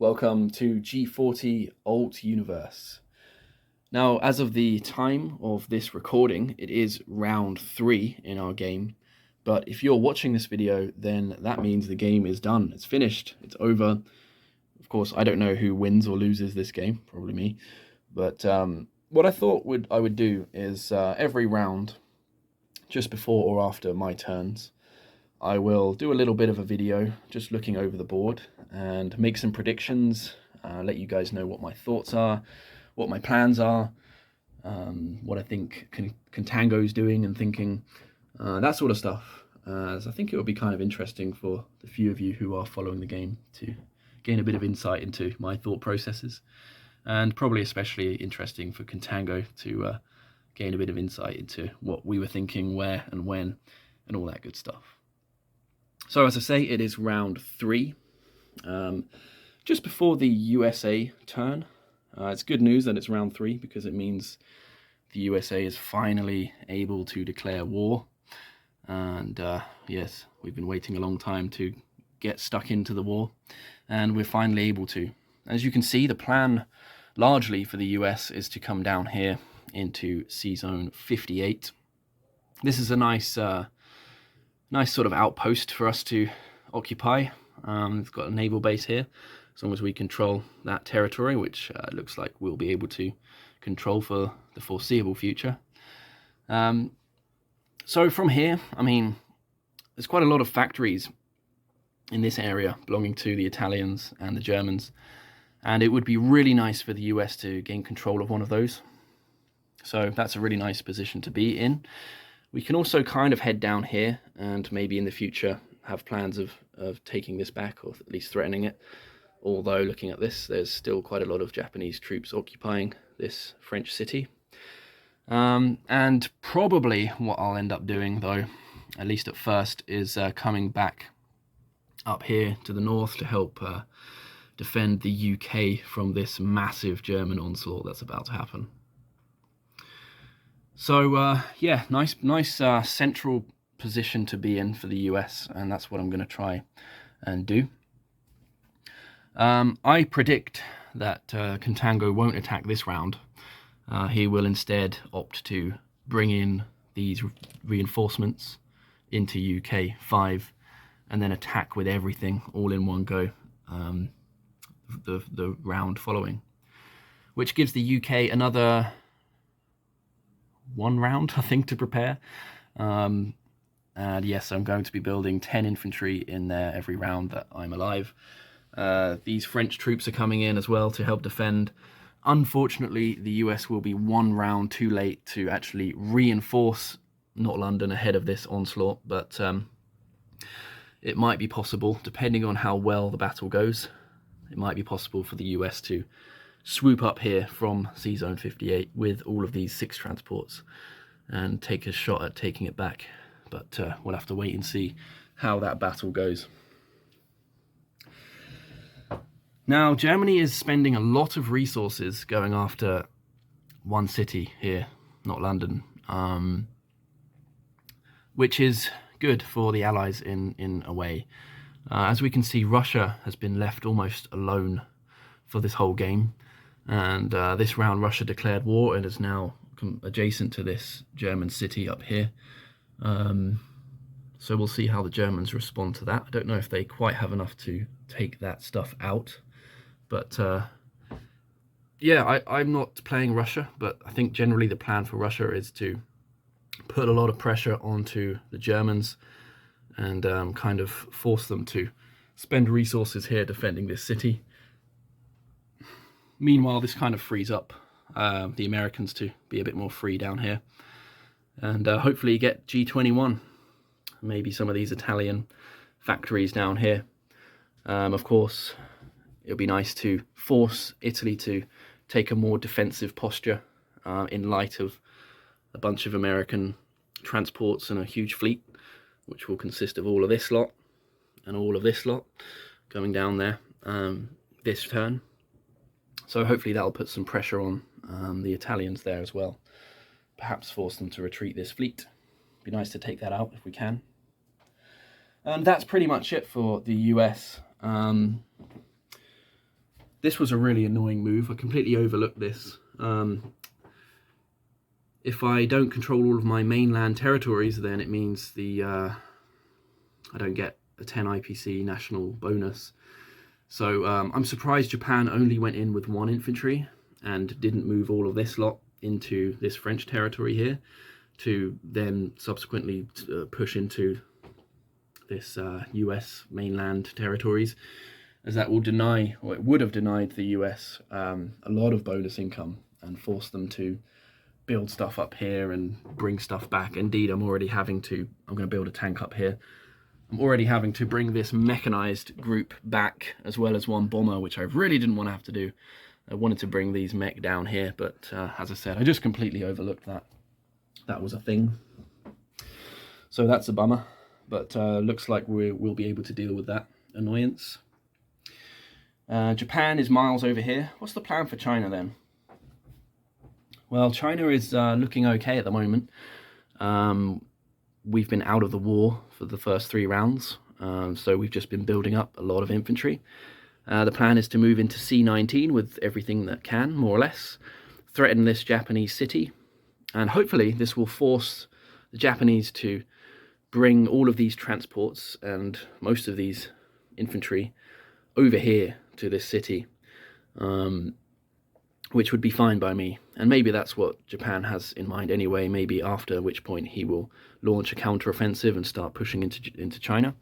Welcome to G40 Alt Universe. Now, as of the time of this recording, it is round 3 in our game. But if you're watching this video, then that means the game is done. It's finished. It's over. Of course, I don't know who wins or loses this game. Probably me. But what I thought I would do is every round, just before or after my turns, I will do a little bit of a video just looking over the board and make some predictions, let you guys know what my thoughts are, what my plans are, what I think Contango's doing and thinking, that sort of stuff. As I think it will be kind of interesting for the few of you who are following the game to gain a bit of insight into my thought processes, and probably especially interesting for Contango to gain a bit of insight into what we were thinking, where and when, and all that good stuff. So as I say, it is round 3, just before the USA turn. It's good news that it's round 3 because it means the USA is finally able to declare war. And yes, we've been waiting a long time to get stuck into the war, and we're finally able to. As you can see, the plan largely for the US is to come down here into Sea Zone 58. This is a nice sort of outpost for us to occupy. It's got a naval base here, as long as we control that territory, which looks like we'll be able to control for the foreseeable future. So from here, I mean, there's quite a lot of factories in this area belonging to the Italians and the Germans, and it would be really nice for the US to gain control of one of those. So that's a really nice position to be in. We can also kind of head down here and maybe in the future have plans of taking this back, or at least threatening it. Although looking at this, there's still quite a lot of Japanese troops occupying this French city. And probably what I'll end up doing, though, at least at first, is coming back up here to the north to help defend the UK from this massive German onslaught that's about to happen. So yeah, nice central position to be in for the US, and that's what I'm going to try and do. I predict that Contango won't attack this round. He will instead opt to bring in these reinforcements into UK 5 and then attack with everything all in one go the round following, which gives the UK another 1 round, I think, to prepare. And yes, I'm going to be building 10 infantry in there every round that I'm alive. These French troops are coming in as well to help defend. Unfortunately, the US will be 1 round too late to actually reinforce not London ahead of this onslaught, but it might be possible, depending on how well the battle goes, it might be possible for the US to swoop up here from Sea Zone 58 with all of these 6 transports and take a shot at taking it back. But we'll have to wait and see how that battle goes. Now, Germany is spending a lot of resources going after one city here, not London, which is good for the Allies in a way. As we can see, Russia has been left almost alone for this whole game. And this round Russia declared war and is now adjacent to this German city up here. So we'll see how the Germans respond to that. I don't know if they quite have enough to take that stuff out. But yeah, I'm not playing Russia, but I think generally the plan for Russia is to put a lot of pressure onto the Germans and kind of force them to spend resources here defending this city. Meanwhile, this kind of frees up the Americans to be a bit more free down here. And hopefully get G21, maybe some of these Italian factories down here. Of course, it would be nice to force Italy to take a more defensive posture in light of a bunch of American transports and a huge fleet, which will consist of all of this lot and all of this lot going down there this turn. So hopefully that'll put some pressure on the Italians there as well. Perhaps force them to retreat this fleet. Be nice to take that out if we can. And that's pretty much it for the US. this was a really annoying move. I completely overlooked this. If I don't control all of my mainland territories, then it means I don't get a 10 IPC national bonus. So I'm surprised Japan only went in with 1 infantry and didn't move all of this lot into this French territory here to then subsequently push into this US mainland territories, as that will deny, or it would have denied the US a lot of bonus income and forced them to build stuff up here and bring stuff back. Indeed, I'm going to build a tank up here. I'm already having to bring this mechanized group back, as well as 1 bomber, which I really didn't want to have to do. I wanted to bring these mech down here, but as I said, I just completely overlooked that. That was a thing. So that's a bummer, but looks like we'll be able to deal with that annoyance. Japan is miles over here. What's the plan for China then? Well, China is looking okay at the moment. We've been out of the war for the first 3 rounds, so we've just been building up a lot of infantry. The plan is to move into C19 with everything that can, more or less, threaten this Japanese city, and hopefully this will force the Japanese to bring all of these transports and most of these infantry over here to this city, which would be fine by me. And maybe that's what Japan has in mind anyway, maybe after which point he will launch a counter-offensive and start pushing into China.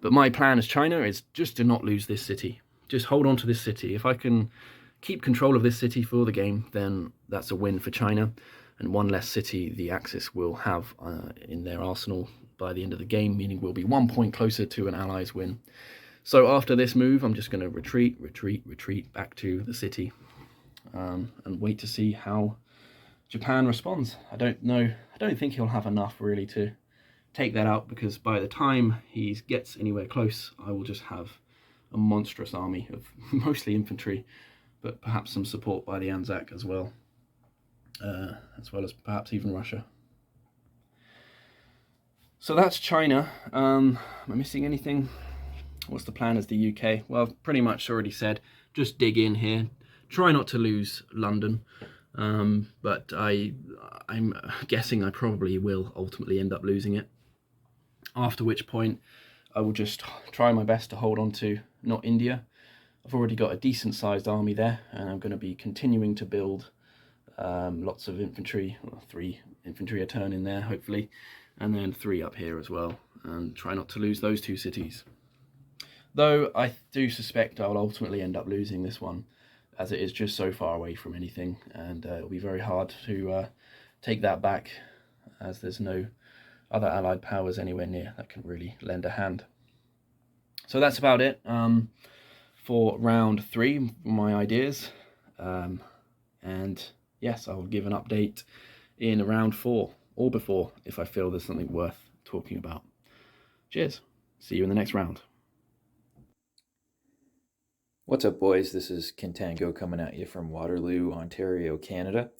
But my plan as China is just to not lose this city. Just hold on to this city. If I can keep control of this city for the game, then that's a win for China, and 1 less city the Axis will have in their arsenal by the end of the game, meaning we'll be 1 point closer to an Allies win. So after this move, I'm just going to retreat back to the city, and wait to see how Japan responds. I don't know. I don't think he'll have enough really to take that out, because by the time he gets anywhere close, I will just have a monstrous army of mostly infantry, but perhaps some support by the ANZAC as well as perhaps even Russia. So that's China. Am I missing anything? What's the plan as the UK? Well, I've pretty much already said, just dig in here. Try not to lose London, but I'm guessing I probably will ultimately end up losing it. After which point, I will just try my best to hold on to not India. I've already got a decent sized army there, and I'm going to be continuing to build lots of infantry, 3 infantry a turn in there hopefully, and then 3 up here as well, and try not to lose those 2 cities. Though I do suspect I will ultimately end up losing this one, as it is just so far away from anything, and it'll be very hard to take that back, as there's no other allied powers anywhere near that can really lend a hand. So that's about it for round 3, my ideas, and yes, I'll give an update in round 4 or before if I feel there's something worth talking about. Cheers, see you in the next round. What's up, boys? This is Contango coming at you from Waterloo, Ontario, Canada.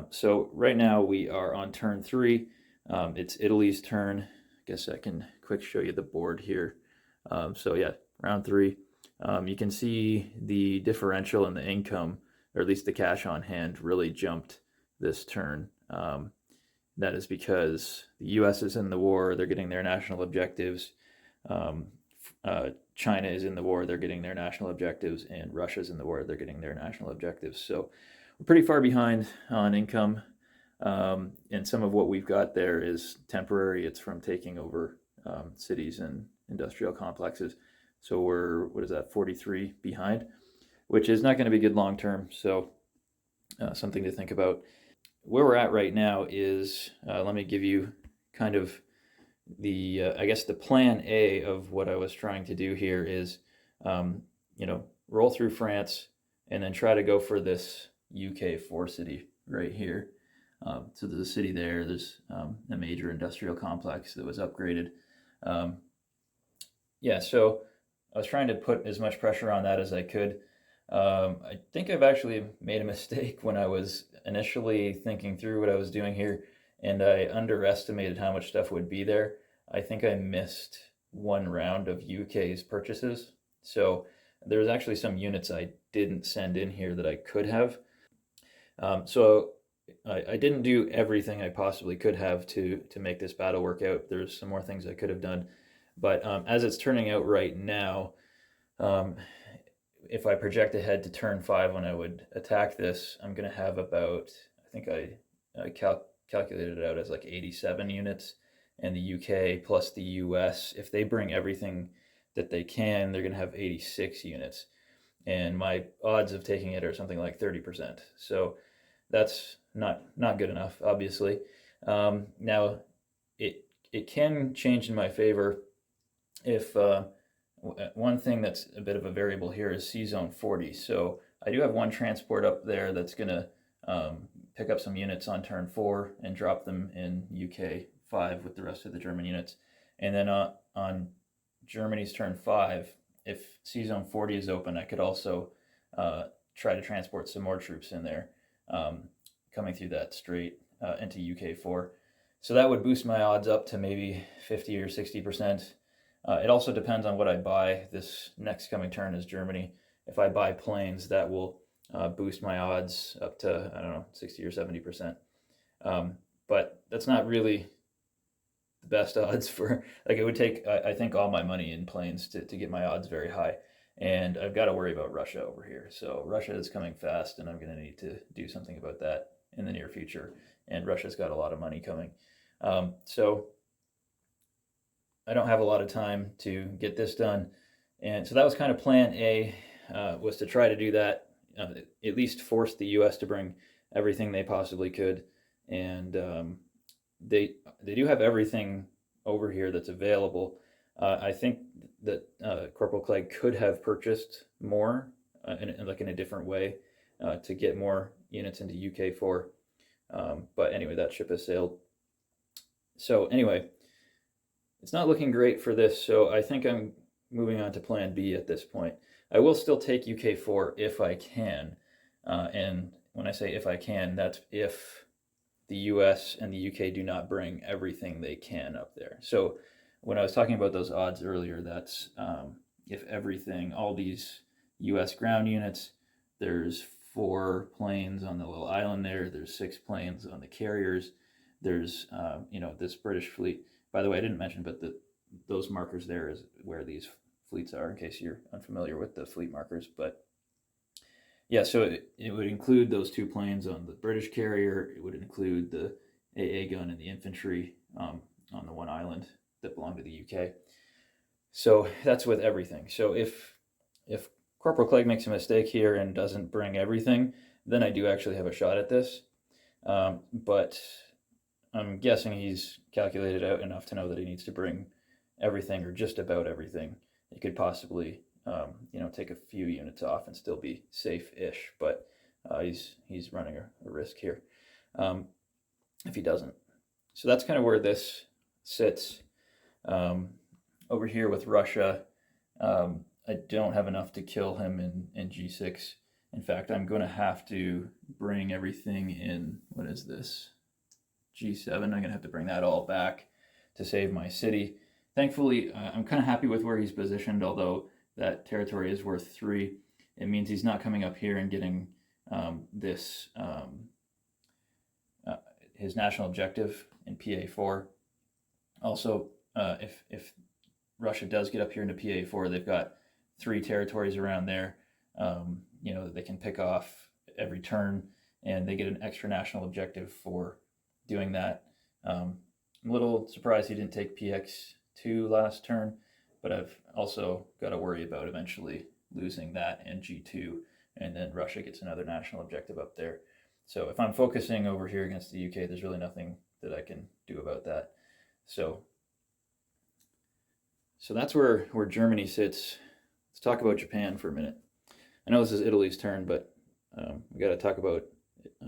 So right now we are on turn 3. It's Italy's turn. I guess I can quick show you the board here. So yeah, round 3. You can see the differential in the income, or at least the cash on hand, really jumped this turn. That is because the US is in the war, they're getting their national objectives. China is in the war, they're getting their national objectives, and Russia's in the war, they're getting their national objectives. So we're pretty far behind on income, and some of what we've got there is temporary. It's from taking over cities and industrial complexes. So we're, 43 behind, which is not going to be good long term. So something to think about. Where we're at right now is, let me give you kind of the, I guess the plan A of what I was trying to do here is, roll through France and then try to go for this UK 4 city right here. So there's a city there, there's a major industrial complex that was upgraded. So I was trying to put as much pressure on that as I could. I think I've actually made a mistake when I was initially thinking through what I was doing here, and I underestimated how much stuff would be there. I think I missed 1 round of UK's purchases. So there's actually some units I didn't send in here that I could have. So I didn't do everything I possibly could have to make this battle work out. There's some more things I could have done, but as it's turning out right now, if I project ahead to turn 5 when I would attack this, I'm going to have about, I think I calculated it out as like 87 units, and the UK plus the US, if they bring everything that they can, they're going to have 86 units. And my odds of taking it are something like 30%. So that's not good enough, obviously. Now, it can change in my favor if one thing that's a bit of a variable here is C-Zone 40. So I do have one transport up there that's going to pick up some units on turn 4 and drop them in UK 5 with the rest of the German units. And then on Germany's turn 5, if C-Zone 40 is open, I could also try to transport some more troops in there, coming through that strait into UK 4. So that would boost my odds up to maybe 50 or 60%. It also depends on what I buy. This next coming turn is Germany. If I buy planes, that will boost my odds up to, I don't know, 60 or 70%. But that's not really the best odds for, like, it would take, I think, all my money in planes to get my odds very high. And I've got to worry about Russia over here. So Russia is coming fast, and I'm going to need to do something about that in the near future. And Russia's got a lot of money coming. So I don't have a lot of time to get this done. And so that was kind of plan A, was to try to do that, at least force the US to bring everything they possibly could. And they do have everything over here that's available. I think that Corporal Clegg could have purchased more in a different way to get more units into UK 4. But anyway, that ship has sailed. So anyway, it's not looking great for this, so I think I'm moving on to plan B at this point. I will still take UK 4 if I can. And when I say if I can, that's if the US and the UK do not bring everything they can up there. So when I was talking about those odds earlier, that's if everything, all these US ground units, there's 4 planes on the little island there, there's 6 planes on the carriers, there's, this British fleet. By the way, I didn't mention, but those markers there is where these fleets are, in case you're unfamiliar with the fleet markers. But yeah, so it would include those 2 planes on the British carrier. It would include the AA gun and the infantry on the one island that belonged to the UK. So that's with everything. So if Corporal Clegg makes a mistake here and doesn't bring everything, then I do actually have a shot at this. But I'm guessing he's calculated out enough to know that he needs to bring everything, or just about everything. He could possibly, take a few units off and still be safe-ish, but he's running a risk here if he doesn't. So that's kind of where this sits. Over here with Russia, I don't have enough to kill him in G6. In fact, I'm going to have to bring everything in, what is this? G7. I'm going to have to bring that all back to save my city. Thankfully, I'm kind of happy with where he's positioned, although that territory is worth 3. It means he's not coming up here and getting his national objective in PA4. Also, if Russia does get up here into PA4, they've got 3 territories around there, that they can pick off every turn, and they get an extra national objective for doing that. I'm a little surprised he didn't take PX2 last turn, but I've also got to worry about eventually losing that and G2, and then Russia gets another national objective up there. So if I'm focusing over here against the UK, there's really nothing that I can do about that. So that's where Germany sits. Let's talk about Japan for a minute. I know this is Italy's turn, but we got to talk about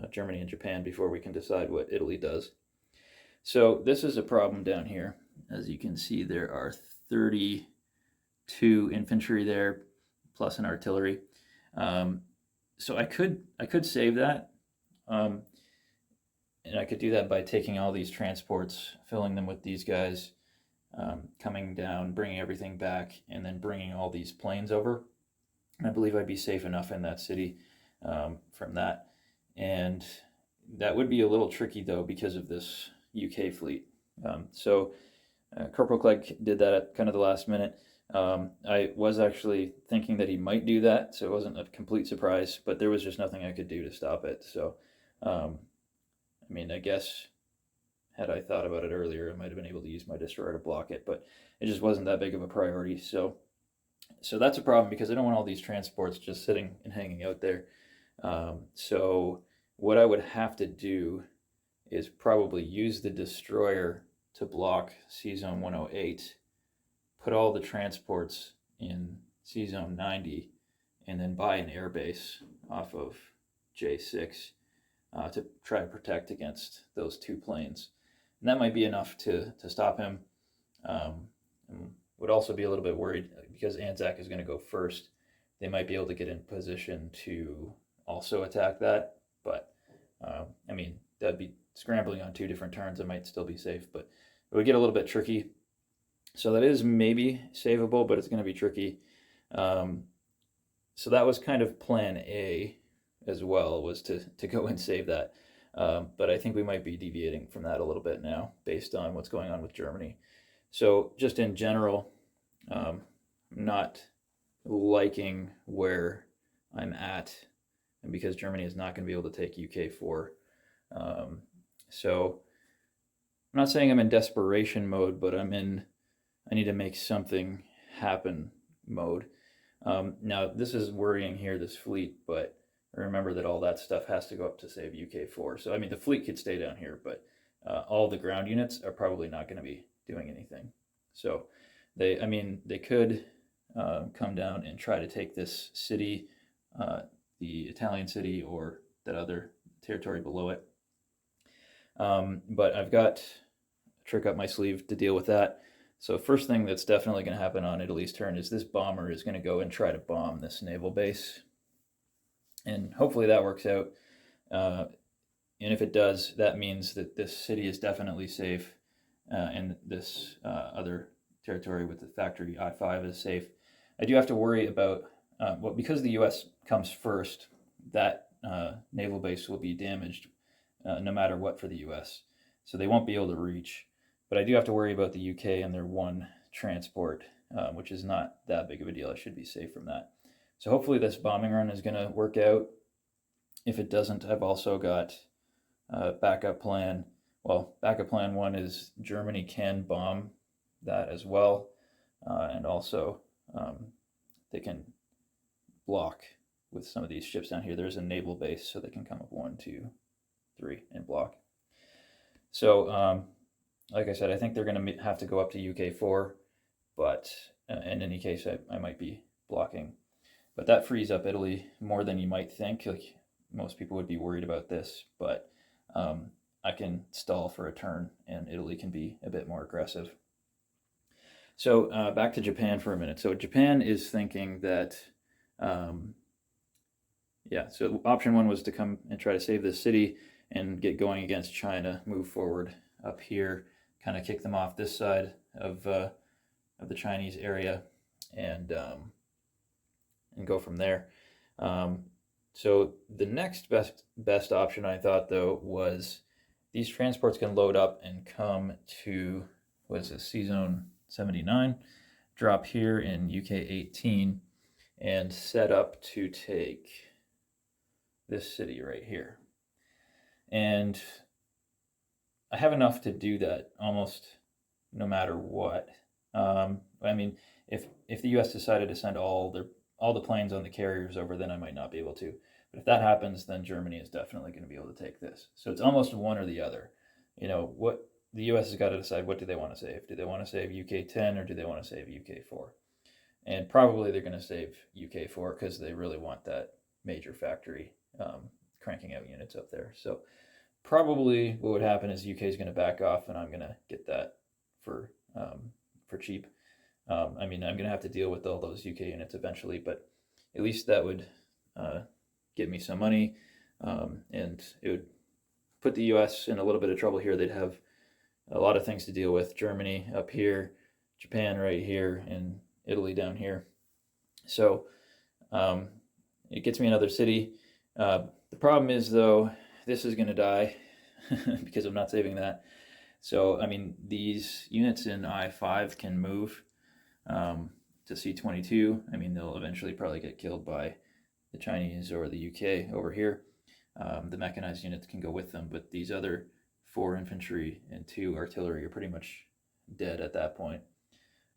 Germany and Japan before we can decide what Italy does. So this is a problem down here. As you can see, there are 32 infantry there, plus an artillery. So I could save that, and I could do that by taking all these transports, filling them with these guys, coming down, bringing everything back, and then bringing all these planes over. I believe I'd be safe enough in that city from that. And that would be a little tricky though because of this UK fleet. Corporal Clegg did that at kind of the last minute. I was actually thinking that he might do that, so it wasn't a complete surprise, but there was just nothing I could do to stop it. So, I guess had I thought about it earlier, I might have been able to use my destroyer to block it, but it just wasn't that big of a priority. So that's a problem because I don't want all these transports just sitting and hanging out there. So what I would have to do is probably use the destroyer to block C-Zone 108, put all the transports in C-Zone 90, and then buy an airbase off of J6 to try to protect against those two planes. And that might be enough to stop him. Would also be a little bit worried because ANZAC is going to go first. They might be able to get in position to also attack that, but that'd be scrambling on two different turns. It might still be safe, but it would get a little bit tricky. So that is maybe savable, but it's going to be tricky. So that was kind of plan A as well, was to go and save that. But I think we might be deviating from that a little bit now based on what's going on with Germany. So just in general, not liking where I'm at, and because Germany is not going to be able to take UK4. So I'm not saying I'm in desperation mode, but I need to make something happen mode. Now this is worrying here, this fleet, but remember that all that stuff has to go up to save UK4. So the fleet could stay down here, but all the ground units are probably not going to be doing anything. So they could come down and try to take this city, the Italian city, or that other territory below it. But I've got a trick up my sleeve to deal with that. So first thing that's definitely going to happen on Italy's turn is this bomber is going to go and try to bomb this naval base. And hopefully that works out. And if it does, that means that this city is definitely safe, and this other territory with the factory I-5 is safe. I do have to worry about, because the U.S. comes first, that naval base will be damaged no matter what for the U.S. So they won't be able to reach. But I do have to worry about the U.K. and their one transport, which is not that big of a deal. I should be safe from that. So hopefully this bombing run is going to work out. If it doesn't, I've also got a backup plan. Well, backup plan one is Germany can bomb that as well. And also they can block with some of these ships down here. There's a naval base, so they can come up 1, 2, 3 and block. So like I said, I think they're going to have to go up to UK4, but in any case, I might be blocking. But that frees up Italy more than you might think. Like most people would be worried about this, but I can stall for a turn and Italy can be a bit more aggressive. So back to Japan for a minute. So Japan is thinking that, so option one was to come and try to save this city and get going against China, move forward up here, kind of kick them off this side of the Chinese area, and go from there. So the next best option I thought though was these transports can load up and come to C-Zone 79, drop here in UK 18, and set up to take this city right here. And I have enough to do that almost no matter what. If the U.S. decided to send all the planes on the carriers over, then I might not be able to. But if that happens, then Germany is definitely going to be able to take this. So it's almost one or the other. What the U.S. has got to decide, what do they want to save? Do they want to save UK 10 or do they want to save UK 4? And probably they're going to save UK 4 because they really want that major factory cranking out units up there. So probably what would happen is UK is going to back off, and I'm going to get that for cheap. I'm going to have to deal with all those UK units eventually, but at least that would get me some money, and it would put the US in a little bit of trouble here. They'd have a lot of things to deal with. Germany up here, Japan right here, and Italy down here. So It gets me another city. The problem is, though, this is going to die because I'm not saving that. So, I mean, these units in I-5 can move to C-22. I mean, they'll eventually probably get killed by the Chinese or the UK over here. The mechanized units can go with them, but these other 4 infantry and 2 artillery are pretty much dead at that point.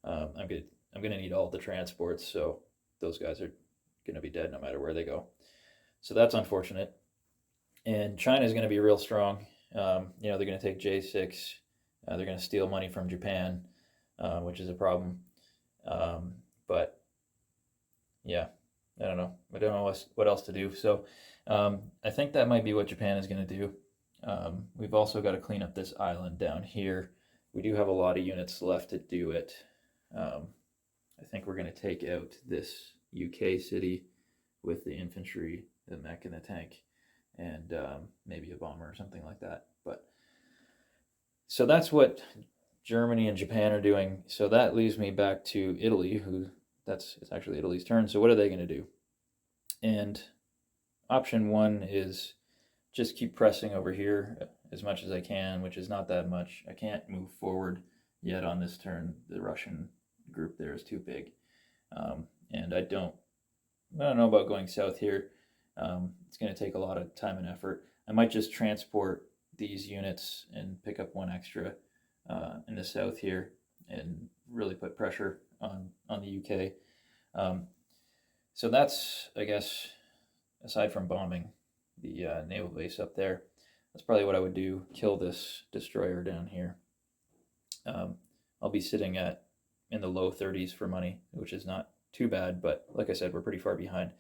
I'm going to need all the transports, so those guys are going to be dead no matter where they go. So that's unfortunate. And China is going to be real strong. They're going to take J6. They're going to steal money from Japan, which is a problem. But yeah, I don't know. I don't know what else to do. So I think that might be what Japan is going to do. We've also got to clean up this island down here. We do have a lot of units left to do it. I think we're going to take out this UK city with the infantry, the mech, and the tank, and maybe a bomber or something like that. But so that's what Germany and Japan are doing. So that leaves me back to Italy, it's actually Italy's turn. So what are they going to do? And option 1 is just keep pressing over here as much as I can, which is not that much. I can't move forward yet on this turn. The Russian group there is too big, and I don't know about going south here. It's going to take a lot of time and effort. I might just transport these units and pick up 1 extra in the south here and really put pressure on the UK. So that's, I guess, aside from bombing the naval base up there, that's probably what I would do. Kill this destroyer down here. I'll be sitting in the low 30s for money, which is not too bad, but like I said, we're pretty far behind.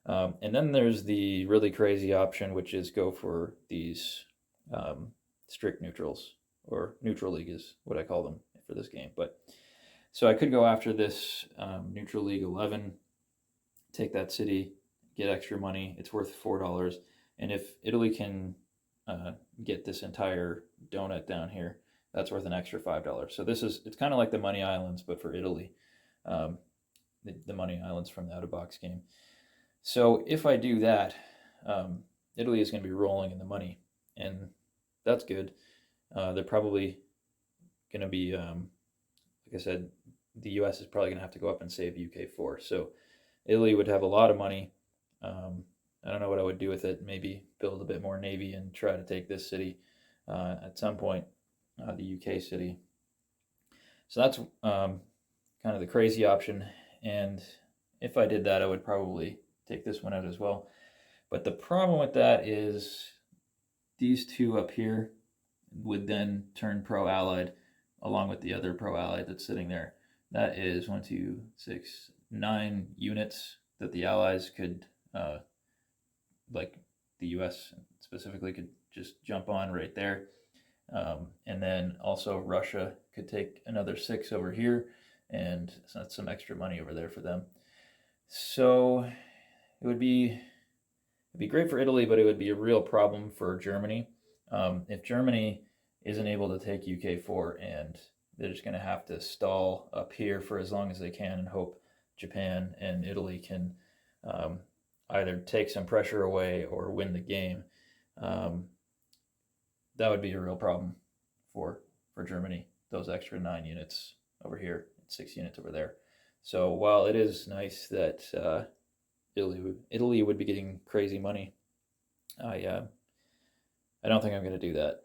And then there's the really crazy option, which is go for these strict neutrals, or neutral league is what I call them for this game. But so I could go after this neutral league 11, take that city, get extra money. It's worth $4, and if Italy can get this entire donut down here, that's worth an extra $5. So it's kind of like the Money Islands, but for Italy, the Money Islands from the out-of-box game. So if I do that, Italy is going to be rolling in the money, and that's good. They're probably going to be, like I said, the U.S. is probably going to have to go up and save UK4. So Italy would have a lot of money. I don't know what I would do with it. Maybe build a bit more navy and try to take this city at some point, the UK city. So that's kind of the crazy option. And if I did that, I would probably take this one out as well. But the problem with that is these 2 up here would then turn pro-allied along with the other pro-allied that's sitting there. That is 1, 2, 6, 9 units that the allies could, like the US specifically, could just jump on right there. And then also Russia could take another 6 over here, and that's some extra money over there for them. So it would be great for Italy, but it would be a real problem for Germany. If Germany isn't able to take UK4, and they're just going to have to stall up here for as long as they can and hope Japan and Italy can either take some pressure away or win the game, that would be a real problem for Germany, those extra 9 units over here, 6 units over there. So while it is nice that Italy would be getting crazy money, I don't think I'm going to do that.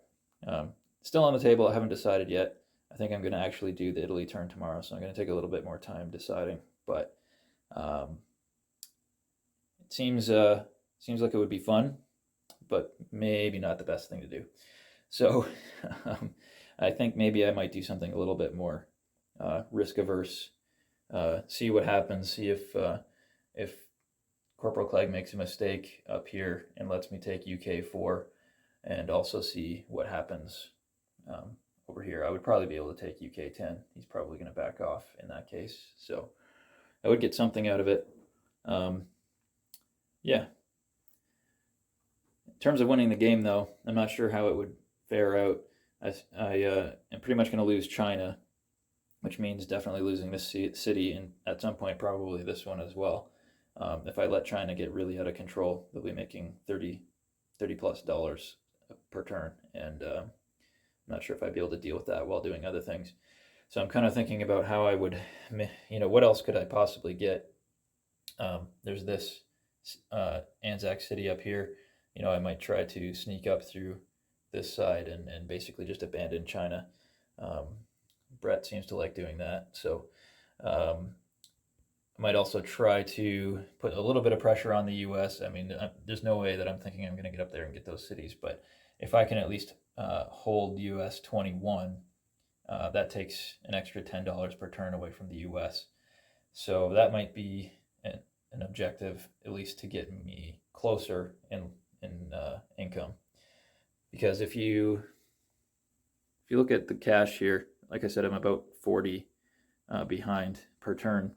Still on the table. I haven't decided yet. I think I'm going to actually do the Italy turn tomorrow, so I'm going to take a little bit more time deciding. But it seems like it would be fun, but maybe not the best thing to do. So I think maybe I might do something a little bit more risk averse. See what happens. See if Corporal Clegg makes a mistake up here and lets me take UK4, and also see what happens over here. I would probably be able to take UK10. He's probably going to back off in that case. So I would get something out of it. Yeah. In terms of winning the game, though, I'm not sure how it would fare out. I am pretty much going to lose China, which means definitely losing this city, and at some point probably this one as well. If I let China get really out of control, they'll be making $30 plus per turn, and I'm not sure if I'd be able to deal with that while doing other things. So I'm kind of thinking about how I would, what else could I possibly get? There's this ANZAC city up here. I might try to sneak up through this side and basically just abandon China. Um, Brett seems to like doing that. So I might also try to put a little bit of pressure on the U.S. I mean, there's no way that I'm thinking I'm going to get up there and get those cities, but if I can at least hold US 21, that takes an extra $10 per turn away from the U.S. So that might be an objective, at least to get me closer in income. Because if you look at the cash here, like I said, I'm about 40 behind per turn.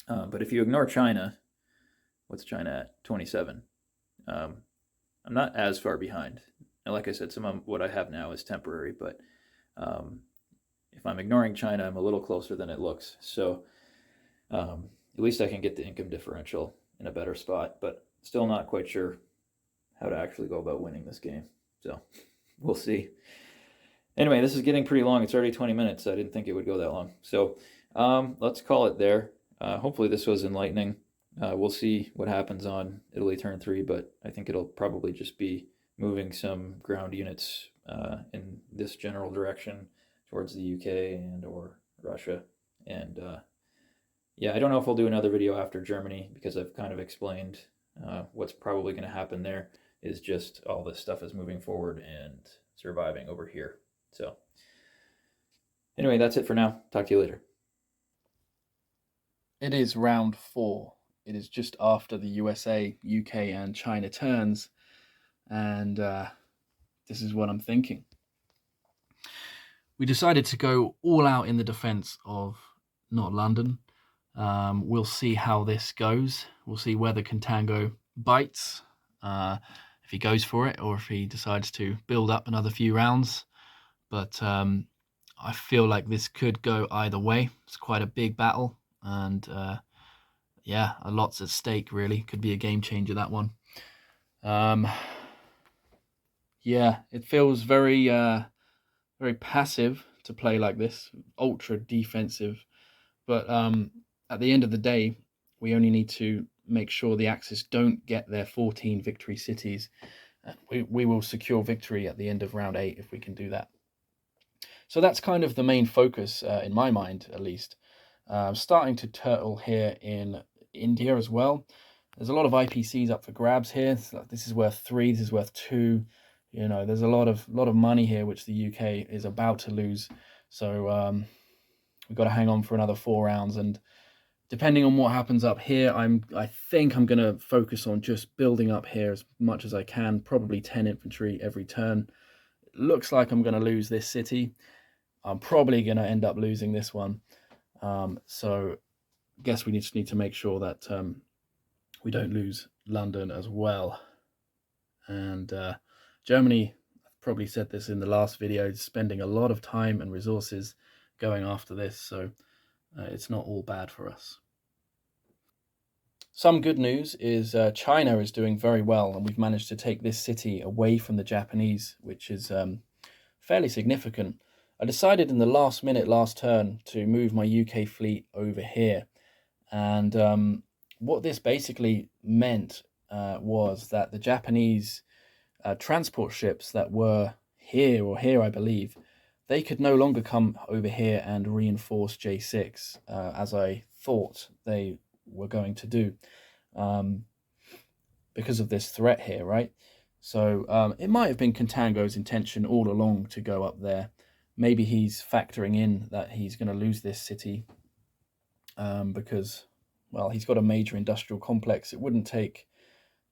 But if you ignore China, what's China at? 27. I'm not as far behind. And like I said, some of what I have now is temporary, but if I'm ignoring China, I'm a little closer than it looks. So at least I can get the income differential in a better spot, but still not quite sure how to actually go about winning this game. So we'll see. Anyway, this is getting pretty long. It's already 20 minutes. I didn't think it would go that long. So let's call it there. Hopefully this was enlightening. We'll see what happens on Italy turn 3, but I think it'll probably just be moving some ground units in this general direction towards the UK and or Russia. And yeah, I don't know if I'll do another video after Germany, because I've kind of explained what's probably going to happen there is just all this stuff is moving forward and surviving over here. So anyway, that's it for now. Talk to you later. It is round 4. It is just after the USA, UK, and China turns, and this is what I'm thinking. We decided to go all out in the defense of not London. We'll see how this goes. We'll see whether Contango bites, if he goes for it, or if he decides to build up another few rounds. But I feel like this could go either way. It's quite a big battle, and yeah, a lot's at stake, really. Could be a game changer, that one. Yeah, it feels very very passive to play like this, ultra defensive. But at the end of the day, we only need to make sure the Axis don't get their 14 victory cities. We will secure victory at the end of round 8 if we can do that. So that's kind of the main focus, in my mind, at least. Starting to turtle here in India as well. There's a lot of IPCs up for grabs here. This is worth 3, this is worth 2. There's a lot of money here which the UK is about to lose. So we've got to hang on for another 4 rounds, and depending on what happens up here, I think I'm going to focus on just building up here as much as I can, probably 10 infantry every turn. It looks like I'm going to lose this city. I'm probably going to end up losing this one. So I guess we just need to make sure that we don't lose London as well. And Germany, I've probably said this in the last video, is spending a lot of time and resources going after this, so it's not all bad for us. Some good news is China is doing very well, and we've managed to take this city away from the Japanese, which is fairly significant. I decided in the last minute, last turn, to move my UK fleet over here, and what this basically meant was that the Japanese transport ships that were here, I believe, they could no longer come over here and reinforce J6 as I thought they were going to do, because of this threat here, right? So it might have been Contango's intention all along to go up there. Maybe he's factoring in that he's going to lose this city because, well, he's got a major industrial complex. It wouldn't take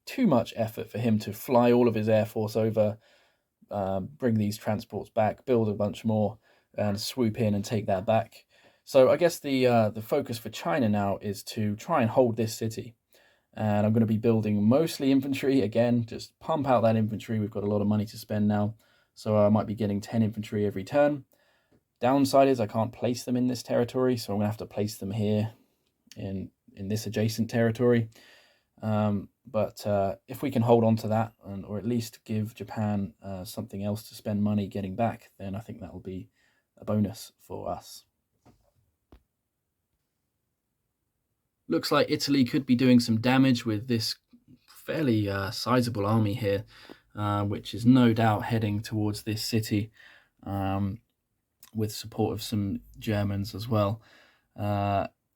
too much effort for him to fly all of his air force over, bring these transports back, build a bunch more, and swoop in and take that back. So I guess the focus for China now is to try and hold this city. And I'm going to be building mostly infantry. Again, just pump out that infantry. We've got a lot of money to spend now. So I might be getting 10 infantry every turn. Downside is I can't place them in this territory, so I'm going to have to place them here in in this adjacent territory. But if we can hold on to that, or at least give Japan something else to spend money getting back, then I think that will be a bonus for us. Looks like Italy could be doing some damage with this fairly sizable army here, which is no doubt heading towards this city, with support of some Germans as well.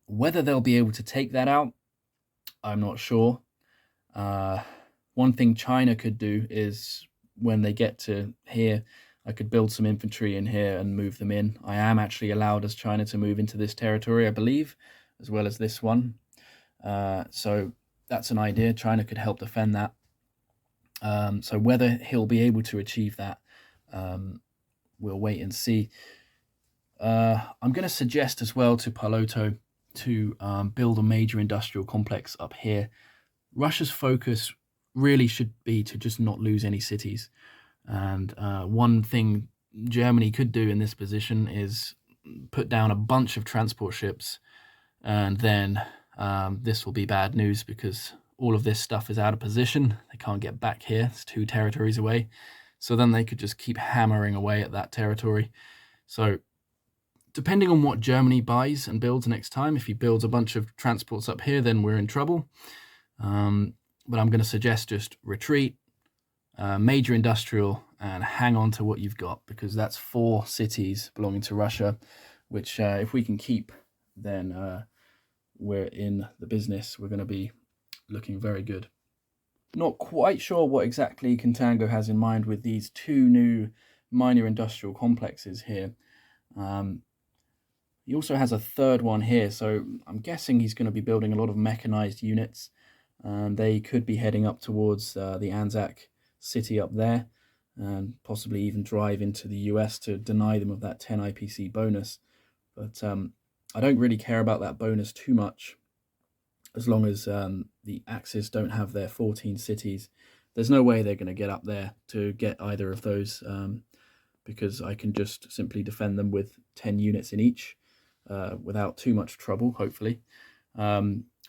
Whether they'll be able to take that out, I'm not sure. One thing China could do is, when they get to here, I could build some infantry in here and move them in. I am actually allowed as China to move into this territory, I believe, as well as this one. So that's an idea. China could help defend that. So whether he'll be able to achieve that, we'll wait and see. I'm going to suggest as well to Piloto to build a major industrial complex up here. Russia's focus really should be to just not lose any cities. And one thing Germany could do in this position is put down a bunch of transport ships, and then this will be bad news because all of this stuff is out of position. They can't get back here. It's 2 territories away. So then they could just keep hammering away at that territory. So depending on what Germany buys and builds next time, if he builds a bunch of transports up here, then we're in trouble. But I'm going to suggest just retreat, major industrial, and hang on to what you've got, because that's 4 cities belonging to Russia, which if we can keep, then we're in the business. We're going to be looking very good. Not quite sure what exactly Contango has in mind with these 2 new minor industrial complexes here. He also has a 3rd one here, so I'm guessing he's going to be building a lot of mechanized units. They could be heading up towards the ANZAC city up there, and possibly even drive into the US to deny them of that 10 IPC bonus. But I don't really care about that bonus too much, as long as the Axis don't have their 14 cities. There's no way they're going to get up there to get either of those, because I can just simply defend them with 10 units in each without too much trouble, hopefully.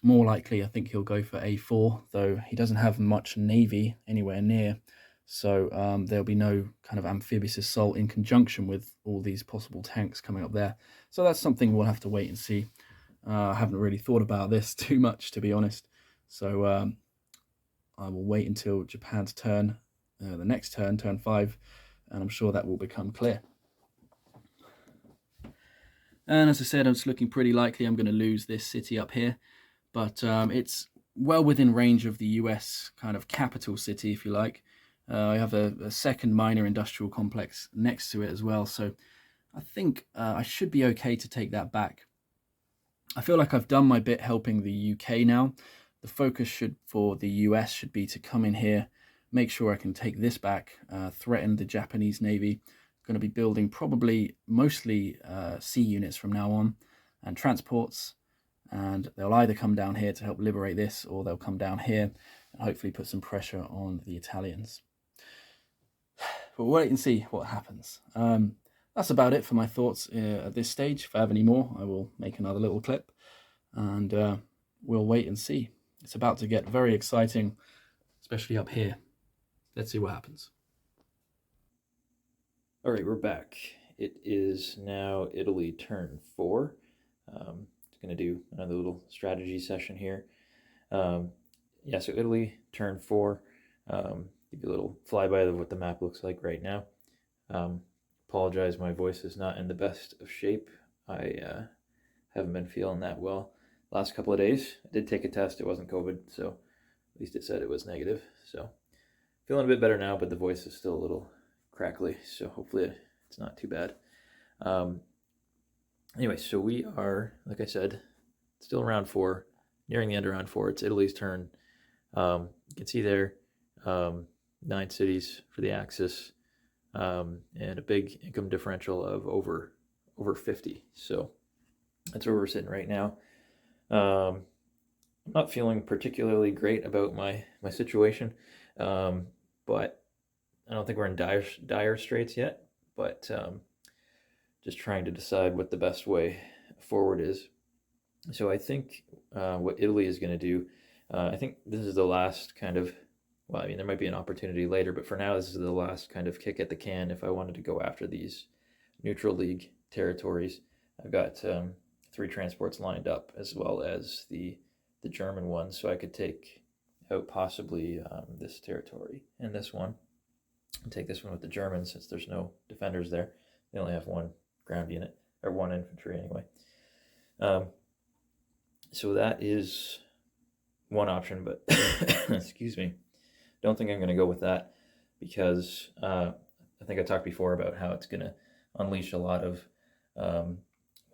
More likely, I think he'll go for A4, though he doesn't have much navy anywhere near. So there'll be no kind of amphibious assault in conjunction with all these possible tanks coming up there. So that's something we'll have to wait and see. I haven't really thought about this too much, to be honest. So I will wait until Japan's turn, the next turn, turn 5, and I'm sure that will become clear. And as I said, it's looking pretty likely I'm going to lose this city up here. But it's well within range of the US kind of capital city, if you like. I have a 2nd minor industrial complex next to it as well. So I think I should be okay to take that back. I feel like I've done my bit helping the UK now. The focus for the US should be to come in here, make sure I can take this back, threaten the Japanese Navy. Going to be building probably mostly sea units from now on, and transports. And they'll either come down here to help liberate this, or they'll come down here and hopefully put some pressure on the Italians. But we'll wait and see what happens. That's about it for my thoughts at this stage. If I have any more, I will make another little clip, and we'll wait and see. It's about to get very exciting, especially up here. Let's see what happens. All right, we're back. It is now Italy turn 4. Going to do another little strategy session here. So Italy turn 4. Give you a little flyby of what the map looks like right now. Apologize, my voice is not in the best of shape. I haven't been feeling that well last couple of days. I did take a test. It wasn't COVID, so at least it said it was negative. So feeling a bit better now, but the voice is still a little crackly, so hopefully it's not too bad. Anyway, so we are, like I said, still round 4, nearing the end of round 4. It's Italy's turn. You can see there 9 cities for the Axis, and a big income differential of over 50. So that's where we're sitting right now. I'm not feeling particularly great about my situation, but I don't think we're in dire straits yet. But just trying to decide what the best way forward is. So I think what Italy is going to do, I think this is the last kind of, well, I mean, there might be an opportunity later, but for now, this is the last kind of kick at the can if I wanted to go after these neutral league territories. I've got 3 transports lined up, as well as the German one, so I could take out possibly this territory and this one, and take this one with the Germans since there's no defenders there. They only have 1 ground unit, or 1 infantry anyway. So that is one option, but excuse me, don't think I'm going to go with that because I think I talked before about how it's going to unleash a lot of,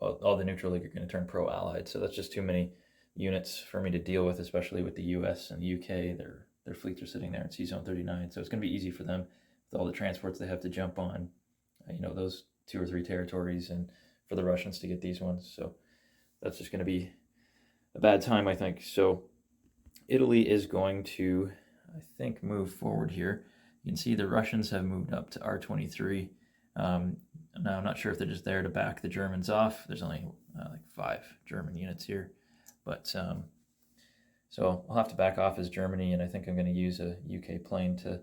all the neutral league are going to turn pro-allied, so that's just too many units for me to deal with, especially with the US and the UK. Their fleets are sitting there in Sea Zone 39, so it's going to be easy for them with all the transports they have to jump on, those 2 or 3 territories, and for the Russians to get these ones. So that's just going to be a bad time, I think. So Italy is going to, I think, move forward here. You can see the Russians have moved up to R23. Now, I'm not sure if they're just there to back the Germans off. There's only like 5 German units here. But so I'll have to back off as Germany, and I think I'm going to use a UK plane to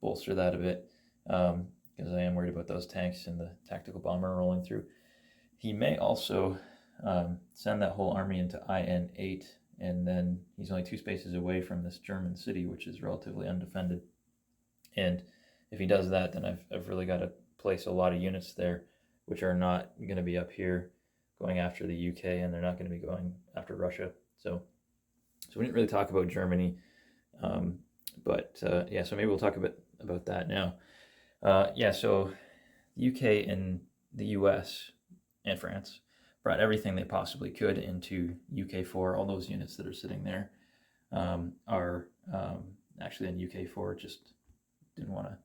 bolster that a bit because I am worried about those tanks and the tactical bomber rolling through. He may also send that whole army into IN8, and then he's only 2 spaces away from this German city, which is relatively undefended. And if he does that, then I've really got to place a lot of units there, which are not going to be up here going after the UK, and they're not going to be going after Russia. So we didn't really talk about Germany, but yeah, so maybe we'll talk a bit about that now. So the UK and the US and France brought everything they possibly could into UK4. All those units that are sitting there are actually in UK4, just didn't want to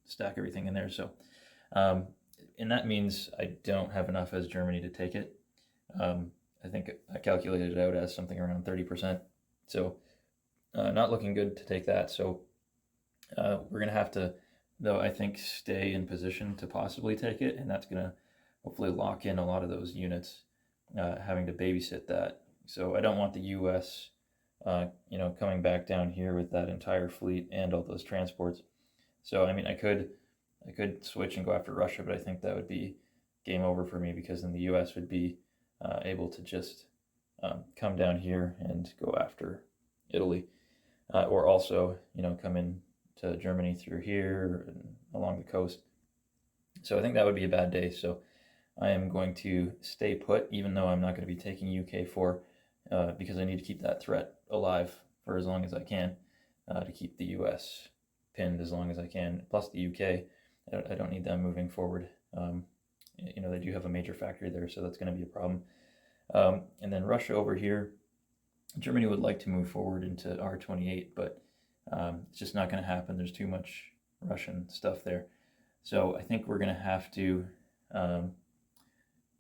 stack everything in there. So, and that means I don't have enough as Germany to take it. I think I calculated it out as something around 30%. So not looking good to take that. So we're going to have to, though, I think, stay in position to possibly take it. And that's going to hopefully lock in a lot of those units, having to babysit that. So I don't want the U.S., coming back down here with that entire fleet and all those transports. So, I mean, I could switch and go after Russia, but I think that would be game over for me because then the U.S. would be able to just come down here and go after Italy, or also, come in to Germany through here and along the coast. So I think that would be a bad day. So I am going to stay put, even though I'm not going to be taking UK4, because I need to keep that threat alive for as long as I can, to keep the US pinned as long as I can. Plus the UK, I don't need them moving forward. They do have a major factory there, so that's going to be a problem. And then Russia over here, Germany would like to move forward into R28, but it's just not going to happen. There's too much Russian stuff there. So I think we're going to have to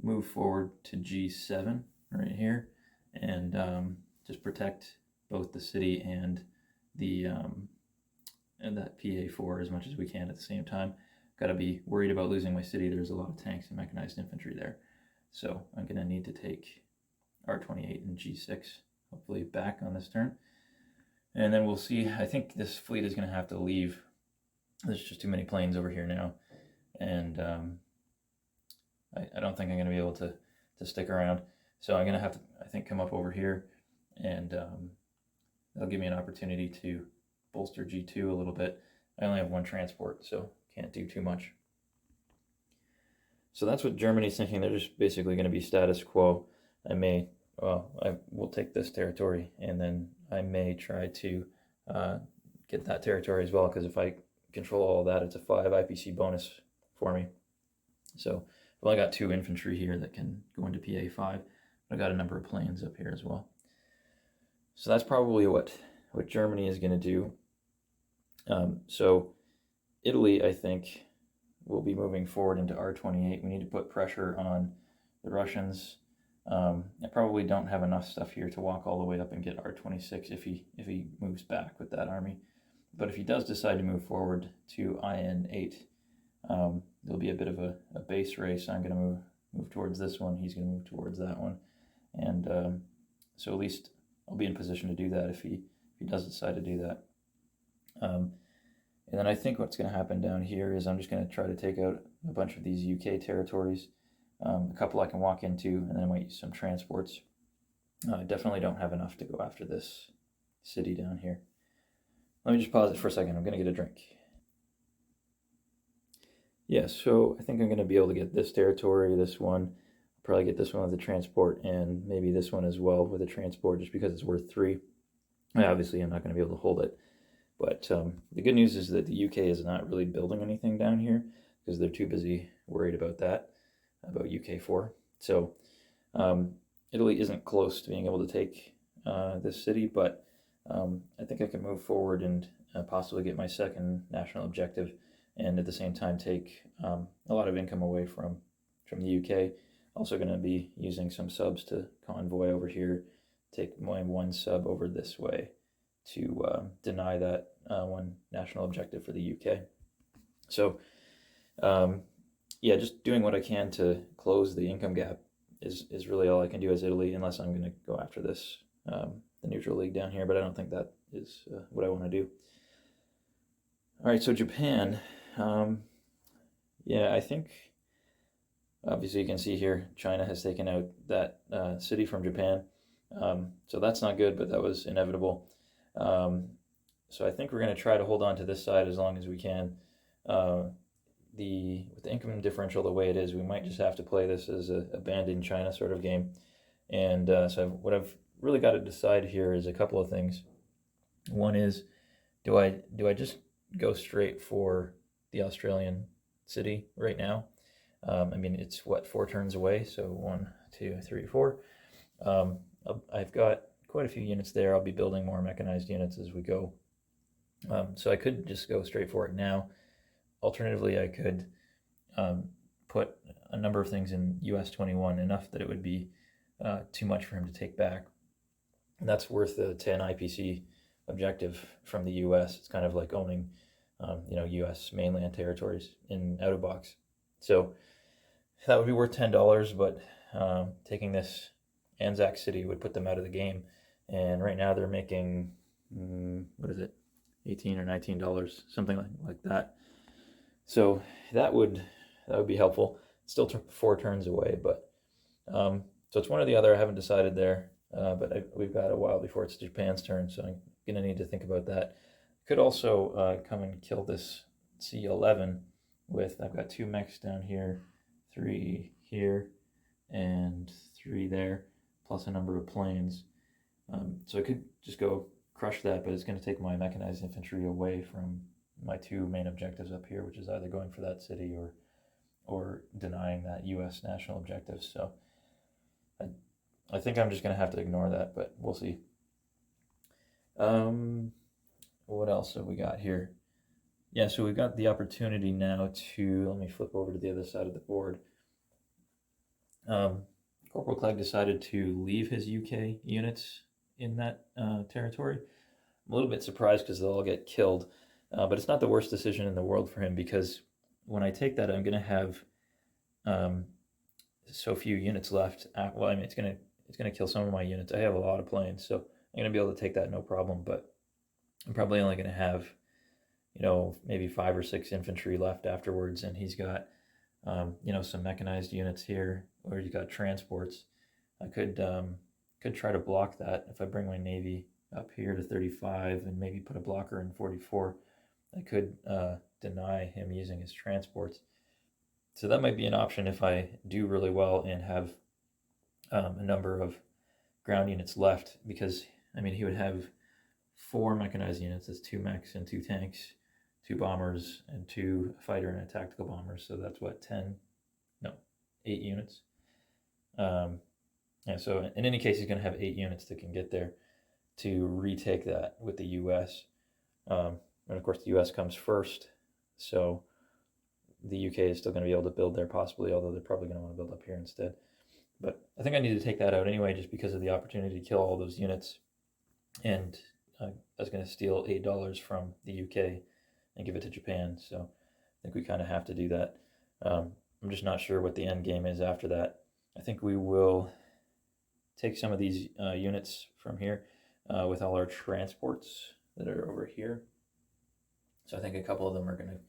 move forward to G7 right here and just protect both the city and the and that PA4 as much as we can at the same time. Got to be worried about losing my city. There's a lot of tanks and mechanized infantry there. So I'm going to need to take R28 and G6 hopefully back on this turn. And then we'll see. I think this fleet is going to have to leave. There's just too many planes over here now. And I don't think I'm going to be able to stick around. So I'm going to have to, I think, come up over here. And that'll give me an opportunity to bolster G2 a little bit. I only have 1 transport, so can't do too much. So that's what Germany's thinking. They're just basically going to be status quo. I will take this territory, and then I may try to get that territory as well, because if I control all of that, it's a 5 IPC bonus for me. So I've only got 2 infantry here that can go into PA5. I've got a number of planes up here as well. So that's probably what Germany is going to do. So Italy, I think, will be moving forward into R28. We need to put pressure on the Russians. I probably don't have enough stuff here to walk all the way up and get R26 if he moves back with that army. But if he does decide to move forward to IN8, there'll be a bit of a base race. I'm going to move towards this one. He's going to move towards that one. and so at least I'll be in position to do that if he does decide to do that. And then I think what's going to happen down here is I'm just going to try to take out a bunch of these UK territories, a couple I can walk into, and then I might use some transports. I definitely don't have enough to go after this city down here. Let me just pause it for a second. I'm going to get a drink. Yeah, so I think I'm going to be able to get this territory, this one, probably get this one with a transport, and maybe this one as well with a transport, just because it's worth 3. Obviously, I'm not going to be able to hold it. But the good news is that the UK is not really building anything down here because they're too busy worried about that, about UK4. So Italy isn't close to being able to take this city, but I think I can move forward and possibly get my second national objective, and at the same time take a lot of income away from the UK. Also going to be using some subs to convoy over here, take my one sub over this way to deny that one national objective for the UK. So yeah, just doing what I can to close the income gap is really all I can do as Italy, unless I'm going to go after this, the neutral league down here, but I don't think that is what I want to do. All right, so Japan, yeah, I think, obviously you can see here, China has taken out that city from Japan, so that's not good, but that was inevitable. So I think we're going to try to hold on to this side as long as we can. With the income differential the way it is, we might just have to play this as a abandon China sort of game. And so what I've really got to decide here is a couple of things. One is, do I just go straight for the Australian city right now? I mean, it's what, 4 turns away, so 1, 2, 3, 4. I've got quite a few units there. I'll be building more mechanized units as we go. So I could just go straight for it now. Alternatively, I could put a number of things in US 21, enough that it would be too much for him to take back. And that's worth a 10 IPC objective from the US. It's kind of like owning US mainland territories out of box. So that would be worth $10, but taking this ANZAC city would put them out of the game. And right now they're making, what is it, $18 or $19, something like that. So that would be helpful. Still 4 turns away, but so it's one or the other. I haven't decided there, but we've got a while before it's Japan's turn, so I'm going to need to think about that. Could also come and kill this C11 with, I've got 2 mechs down here, 3 here, and 3 there, plus a number of planes. So I could just go crush that, but it's going to take my mechanized infantry away from my 2 main objectives up here, which is either going for that city or denying that U.S. national objective. So I think I'm just going to have to ignore that, but we'll see. What else have we got here? Yeah, so we've got the opportunity now to, let me flip over to the other side of the board. Corporal Clegg decided to leave his UK units in that territory. I'm a little bit surprised because they'll all get killed, but it's not the worst decision in the world for him, because when I take that, I'm going to have so few units left. Well, I mean, it's going to kill some of my units. I have a lot of planes, so I'm going to be able to take that no problem, but I'm probably only going to have, maybe 5 or 6 infantry left afterwards, and he's got, some mechanized units here, or he's got transports. I could try to block that if I bring my navy up here to 35 and maybe put a blocker in 44. I could deny him using his transports. So that might be an option if I do really well and have a number of ground units left, because, I mean, he would have 4 mechanized units. That's 2 mechs and 2 tanks, 2 bombers, and 2 fighter and a tactical bombers. So that's what, 8 units. Yeah, so in any case, he's going to have 8 units that can get there to retake that with the U.S. And of course, the U.S. comes first, so the UK is still going to be able to build there possibly, although they're probably going to want to build up here instead. But I think I need to take that out anyway, just because of the opportunity to kill all those units. And I was going to steal $8 from the UK and give it to Japan, so I think we kind of have to do that. I'm just not sure what the end game is after that. I think we will take some of these units from here with all our transports that are over here. So I think a couple of them are going to,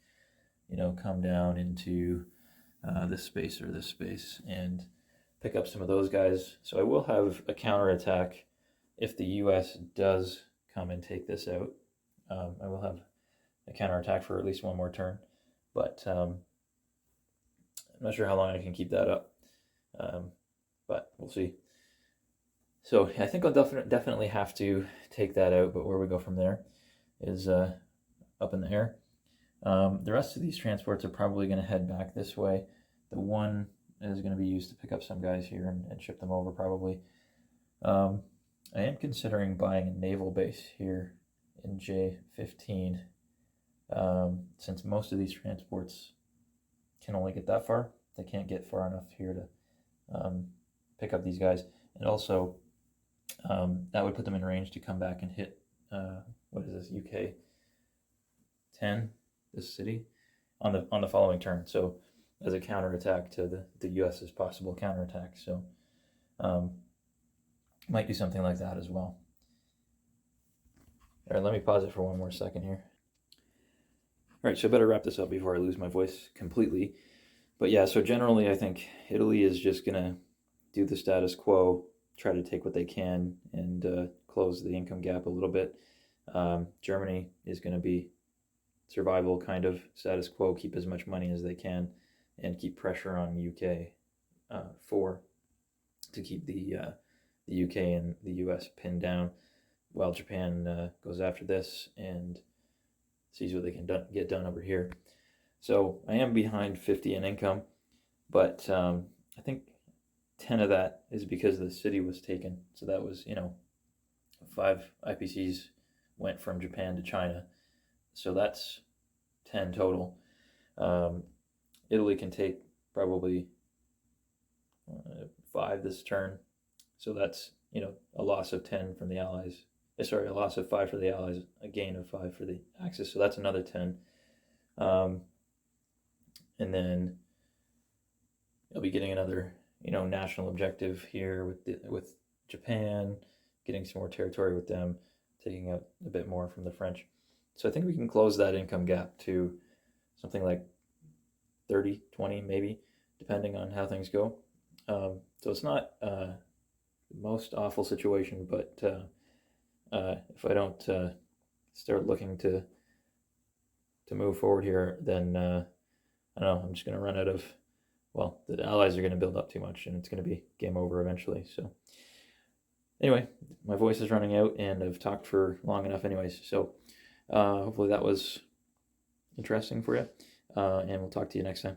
you know, come down into this space or this space and pick up some of those guys. So I will have a counterattack if the US does come and take this out. I will have a counterattack for at least one more turn, but I'm not sure how long I can keep that up, but we'll see. So I think I'll definitely have to take that out, but where we go from there is up in the air. The rest of these transports are probably going to head back this way. The one is going to be used to pick up some guys here and ship them over probably. I am considering buying a naval base here in J15, since most of these transports can only get that far. They can't get far enough here to pick up these guys. And also, that would put them in range to come back and hit, what is this, UK 10, this city, on the following turn. So as a counterattack to the US's possible counterattack. So might do something like that as well. All right, let me pause it for one more second here. All right, so I better wrap this up before I lose my voice completely. But yeah, so generally I think Italy is just going to do the status quo, try to take what they can and close the income gap a little bit. Germany is going to be survival kind of status quo, keep as much money as they can and keep pressure on UK to keep the UK and the US pinned down while Japan goes after this and sees what they can get done over here. So I am behind 50 in income, but I think 10 of that is because the city was taken. So that was, 5 IPCs went from Japan to China. So that's 10 total. Italy can take probably 5 this turn. So that's, a loss of 10 from the Allies. A loss of 5 for the Allies, a gain of 5 for the Axis. So that's another 10. And then you'll be getting another, national objective here with Japan, getting some more territory with them, taking out a bit more from the French. So I think we can close that income gap to something like 30, 20 maybe, depending on how things go. So it's not the most awful situation, but if I don't start looking to move forward here, then I don't know, I'm just going to run out of, the Allies are going to build up too much and it's going to be game over eventually. So anyway, my voice is running out and I've talked for long enough anyways. So hopefully that was interesting for you, and we'll talk to you next time.